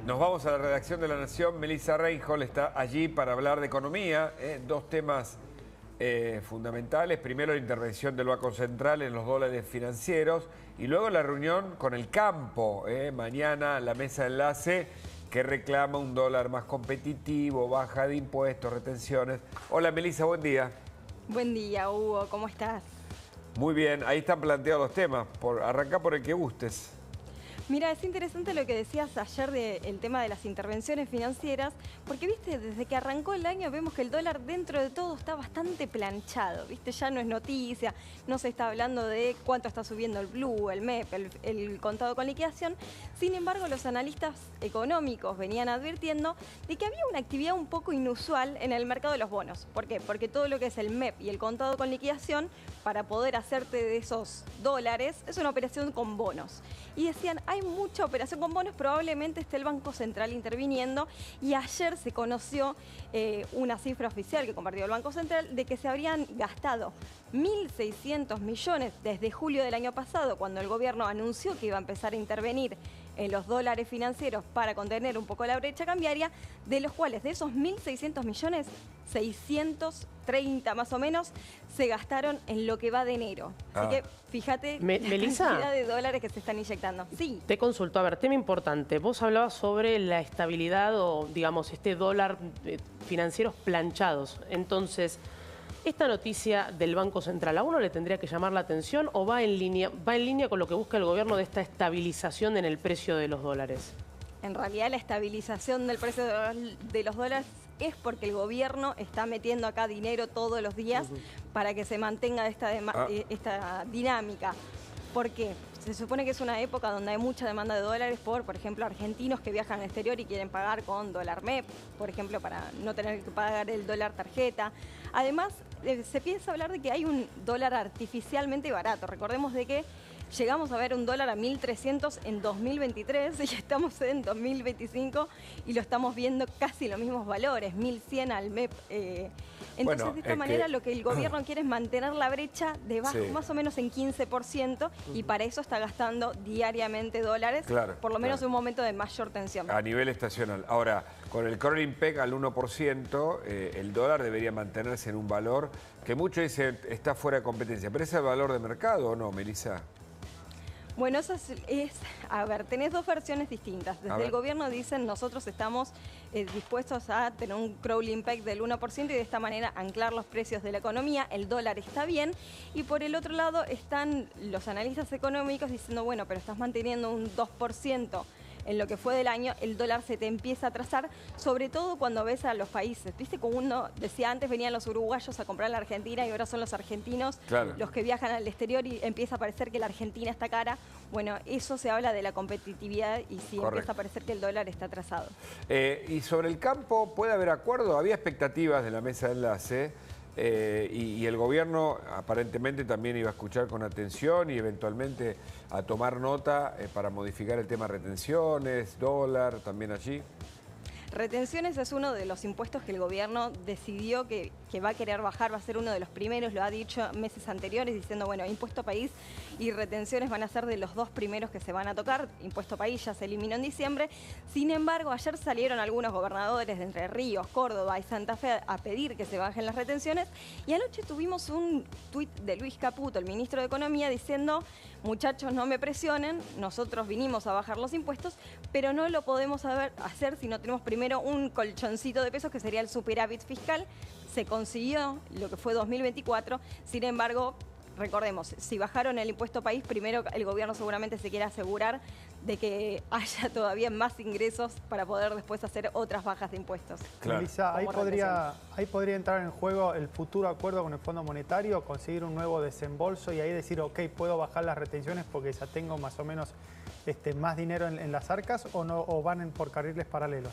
Nos vamos a la redacción de La Nación. Melissa Reinhold está allí para hablar de economía. Dos temas fundamentales. Primero, la intervención del Banco Central en los dólares financieros y luego la reunión con el campo. Mañana la mesa de enlace que reclama un dólar más competitivo, baja de impuestos, retenciones. Hola Melissa, buen día. Buen día, Hugo. ¿Cómo estás? Muy bien, ahí están planteados los temas. Arrancá por el que gustes. Mira, es interesante lo que decías ayer del tema de las intervenciones financieras, porque, viste, desde que arrancó el año vemos que el dólar dentro de todo está bastante planchado, viste, ya no es noticia, no se está hablando de cuánto está subiendo el Blue, el MEP, el contado con liquidación. Sin embargo, los analistas económicos venían advirtiendo de que había una actividad un poco inusual en el mercado de los bonos. ¿Por qué? Porque todo lo que es el MEP y el contado con liquidación, para poder hacerte de esos dólares, es una operación con bonos. Y decían, hay mucha operación con bonos, probablemente esté el Banco Central interviniendo. Y ayer se conoció una cifra oficial que compartió el Banco Central de que se habrían gastado 1.600 millones desde julio del año pasado, cuando el gobierno anunció que iba a empezar a intervenir en los dólares financieros para contener un poco la brecha cambiaria, de los cuales de esos 1.600 millones, 630 más o menos, se gastaron en lo que va de enero. Así que fíjate la cantidad de dólares que se están inyectando. Sí. Te consulto, a ver, tema importante. Vos hablabas sobre la estabilidad o, digamos, este dólar financieros planchados. Entonces, ¿esta noticia del Banco Central a uno le tendría que llamar la atención o va en línea con lo que busca el gobierno de esta estabilización en el precio de los dólares? En realidad, la estabilización del precio de los dólares es porque el gobierno está metiendo acá dinero todos los días para que se mantenga esta dinámica. ¿Por qué? Se supone que es una época donde hay mucha demanda de dólares por ejemplo, argentinos que viajan al exterior y quieren pagar con dólar MEP, por ejemplo, para no tener que pagar el dólar tarjeta. Además, se piensa hablar de que hay un dólar artificialmente barato. Recordemos de que llegamos a ver un dólar a 1.300 en 2023 y estamos en 2025 y lo estamos viendo casi los mismos valores, 1.100 al MEP. Entonces, bueno, de esta manera lo que el gobierno quiere es mantener la brecha debajo, más o menos en 15%, y para eso está gastando diariamente dólares, por lo menos en un momento de mayor tensión. A nivel estacional. Ahora, con el crawling peg al 1%, el dólar debería mantenerse en un valor que muchos dicen está fuera de competencia. ¿Pero ese es el valor de mercado o no, Melissa? Bueno, eso a ver, tenés dos versiones distintas. Desde el gobierno dicen, nosotros estamos dispuestos a tener un crawling peg del 1% y de esta manera anclar los precios de la economía, el dólar está bien. Y por el otro lado están los analistas económicos diciendo, bueno, pero estás manteniendo un 2% en lo que fue del año, el dólar se te empieza a atrasar, sobre todo cuando ves a los países. ¿Viste? Como uno decía antes, venían los uruguayos a comprar a la Argentina y ahora son los argentinos los que viajan al exterior y empieza a parecer que la Argentina está cara. Bueno, eso se habla de la competitividad y sí empieza a parecer que el dólar está atrasado. Y sobre el campo, ¿puede haber acuerdo? Había expectativas de la mesa de enlace. Y el gobierno aparentemente también iba a escuchar con atención y eventualmente a tomar nota para modificar el tema retenciones, dólar, también allí. Retenciones es uno de los impuestos que el gobierno decidió que va a querer bajar, va a ser uno de los primeros, lo ha dicho meses anteriores, diciendo, bueno, impuesto país y retenciones van a ser de los dos primeros que se van a tocar. Impuesto país ya se eliminó en diciembre. Sin embargo, ayer salieron algunos gobernadores de Entre Ríos, Córdoba y Santa Fe a pedir que se bajen las retenciones. Y anoche tuvimos un tuit de Luis Caputo, el ministro de Economía, diciendo, muchachos, no me presionen, nosotros vinimos a bajar los impuestos, pero no lo podemos hacer si no tenemos primero un colchoncito de pesos que sería el superávit fiscal. Se consiguió lo que fue 2024, sin embargo, recordemos, si bajaron el impuesto país, primero el gobierno seguramente se quiere asegurar de que haya todavía más ingresos para poder después hacer otras bajas de impuestos. Melissa, ahí podría entrar en juego el futuro acuerdo con el Fondo Monetario, conseguir un nuevo desembolso y ahí decir, ok, puedo bajar las retenciones porque ya tengo más o menos más dinero en las arcas, o no, o van por carriles paralelos.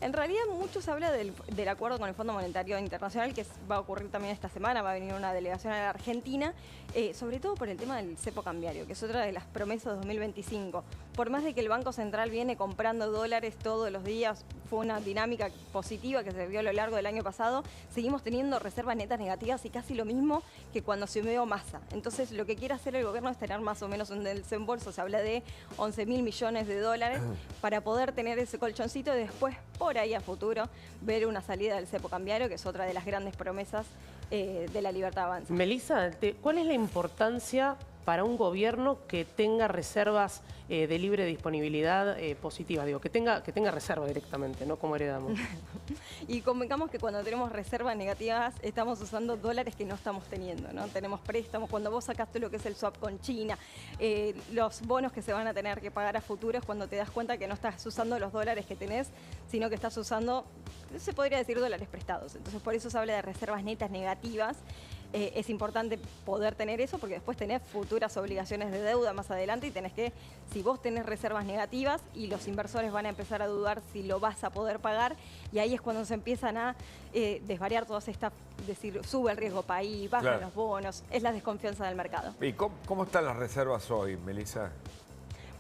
En realidad mucho se habla del acuerdo con el Fondo Monetario Internacional, que va a ocurrir también esta semana, va a venir una delegación a la Argentina, sobre todo por el tema del cepo cambiario, que es otra de las promesas de 2025. por más de que el Banco Central viene comprando dólares todos los días, fue una dinámica positiva que se vio a lo largo del año pasado, seguimos teniendo reservas netas negativas y casi lo mismo que cuando se unió Massa. Entonces, lo que quiere hacer el gobierno es tener más o menos un desembolso, se habla de 11.000 millones de dólares, para poder tener ese colchoncito y después, por ahí a futuro, ver una salida del cepo cambiario, que es otra de las grandes promesas de la libertad avanza. Melissa, ¿cuál es la importancia para un gobierno que tenga reservas de libre disponibilidad positivas? Digo, que tenga reserva directamente, no como heredamos. Y convengamos que cuando tenemos reservas negativas estamos usando dólares que no estamos teniendo, ¿no? Tenemos préstamos, cuando vos sacaste lo que es el swap con China, los bonos que se van a tener que pagar a futuro es cuando te das cuenta que no estás usando los dólares que tenés, sino que estás usando, se podría decir, dólares prestados. Entonces, por eso se habla de reservas netas negativas. Es importante poder tener eso porque después tenés futuras obligaciones de deuda más adelante y tenés que, si vos tenés reservas negativas y los inversores van a empezar a dudar si lo vas a poder pagar, y ahí es cuando se empiezan a desvariar todas estas, decir, sube el riesgo país, bajan los bonos, es la desconfianza del mercado. ¿Y cómo están las reservas hoy, Melissa?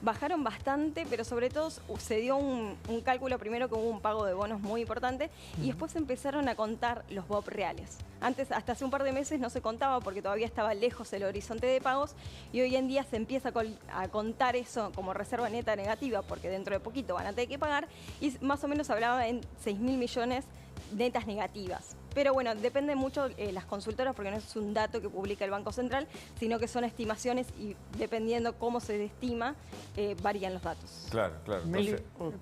Bajaron bastante, pero sobre todo se dio un cálculo primero que hubo un pago de bonos muy importante y después empezaron a contar los BOP reales. Antes, hasta hace un par de meses no se contaba porque todavía estaba lejos el horizonte de pagos y hoy en día se empieza a contar eso como reserva neta negativa porque dentro de poquito van a tener que pagar y más o menos hablaba en 6.000 millones netas negativas. Pero bueno, depende mucho las consultoras porque no es un dato que publica el Banco Central, sino que son estimaciones y dependiendo cómo se estima, varían los datos. Claro, claro. Meli,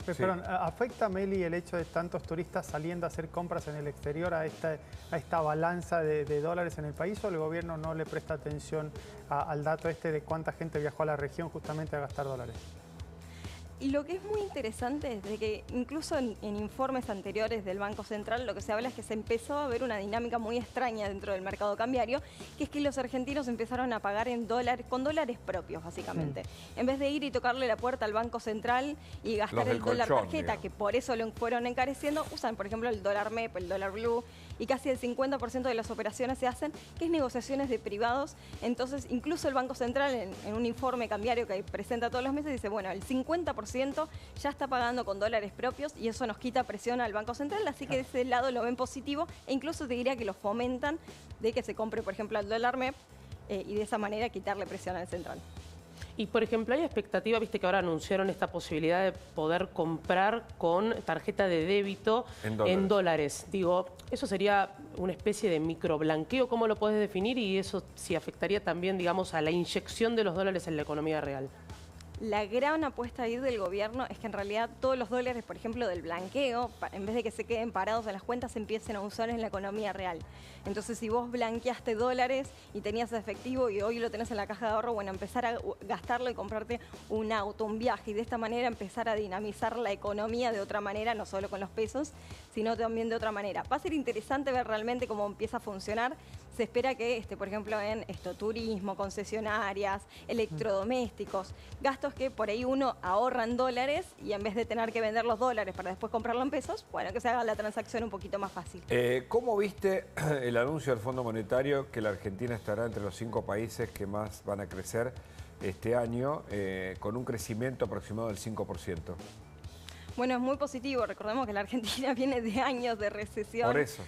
perdón, ¿afecta, Meli, el hecho de tantos turistas saliendo a hacer compras en el exterior a esta balanza de dólares en el país o el gobierno no le presta atención al dato de cuánta gente viajó a la región justamente a gastar dólares? Y lo que es muy interesante es de que incluso en informes anteriores del Banco Central lo que se habla es que se empezó a ver una dinámica muy extraña dentro del mercado cambiario, que es que los argentinos empezaron a pagar en dólares, con dólares propios básicamente. En vez de ir y tocarle la puerta al Banco Central y gastar el dólar tarjeta, que por eso lo fueron encareciendo, usan por ejemplo el dólar MEP, el dólar Blue, y casi el 50% de las operaciones se hacen, que es negociaciones de privados. Entonces incluso el Banco Central en un informe cambiario que presenta todos los meses dice, bueno, el 50% ya está pagando con dólares propios y eso nos quita presión al Banco Central, así que de ese lado lo ven positivo e incluso te diría que lo fomentan de que se compre, por ejemplo, el dólar MEP y de esa manera quitarle presión al central. Y, por ejemplo, hay expectativa, viste que ahora anunciaron esta posibilidad de poder comprar con tarjeta de débito en dólares. Digo, ¿eso sería una especie de microblanqueo? ¿Cómo lo podés definir? Y eso sí afectaría también, digamos, a la inyección de los dólares en la economía real. La gran apuesta ahí del gobierno es que en realidad todos los dólares, por ejemplo, del blanqueo, en vez de que se queden parados en las cuentas, se empiecen a usar en la economía real. Entonces, si vos blanqueaste dólares y tenías efectivo y hoy lo tenés en la caja de ahorro, bueno, empezar a gastarlo y comprarte un auto, un viaje, y de esta manera empezar a dinamizar la economía de otra manera, no solo con los pesos, sino también de otra manera. Va a ser interesante ver realmente cómo empieza a funcionar. Se espera que, por ejemplo, en turismo, concesionarias, electrodomésticos, gastos que por ahí uno ahorra en dólares y en vez de tener que vender los dólares para después comprarlo en pesos, bueno, que se haga la transacción un poquito más fácil. ¿Cómo viste el anuncio del Fondo Monetario que la Argentina estará entre los 5 países que más van a crecer este año con un crecimiento aproximado del 5%? Bueno, es muy positivo. Recordemos que la Argentina viene de años de recesión. Por eso.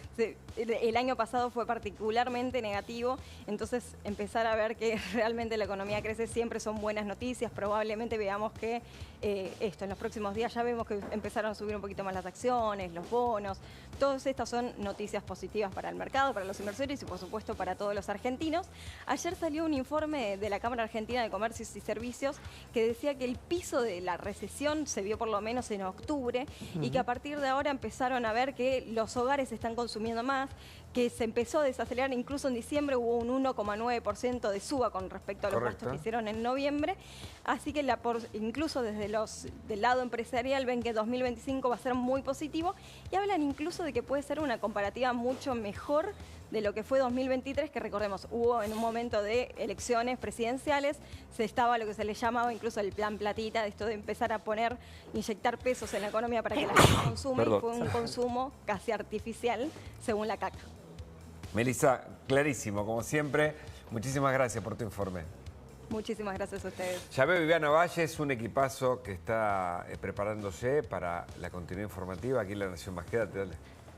El año pasado fue particularmente negativo, entonces empezar a ver que realmente la economía crece siempre son buenas noticias. Probablemente veamos que en los próximos días ya vemos que empezaron a subir un poquito más las acciones, los bonos. Todas estas son noticias positivas para el mercado, para los inversores y por supuesto para todos los argentinos. Ayer salió un informe de la Cámara Argentina de Comercios y Servicios que decía que el piso de la recesión se vio por lo menos en octubre y que a partir de ahora empezaron a ver que los hogares están consumiendo más, que se empezó a desacelerar, incluso en diciembre hubo un 1,9% de suba con respecto a los gastos que hicieron en noviembre, así que incluso desde del lado empresarial ven que 2025 va a ser muy positivo y hablan incluso de que puede ser una comparativa mucho mejor de lo que fue 2023, que recordemos, hubo en un momento de elecciones presidenciales, se estaba lo que se le llamaba incluso el plan platita, de esto de empezar a inyectar pesos en la economía para que la gente consuma, y fue un consumo casi artificial, según la CAC. Melissa, clarísimo, como siempre. Muchísimas gracias por tu informe. Muchísimas gracias a ustedes. Ya veo Viviana Valle, es un equipazo que está preparándose para la continuidad informativa aquí en La Nación Más. Quédate, dale.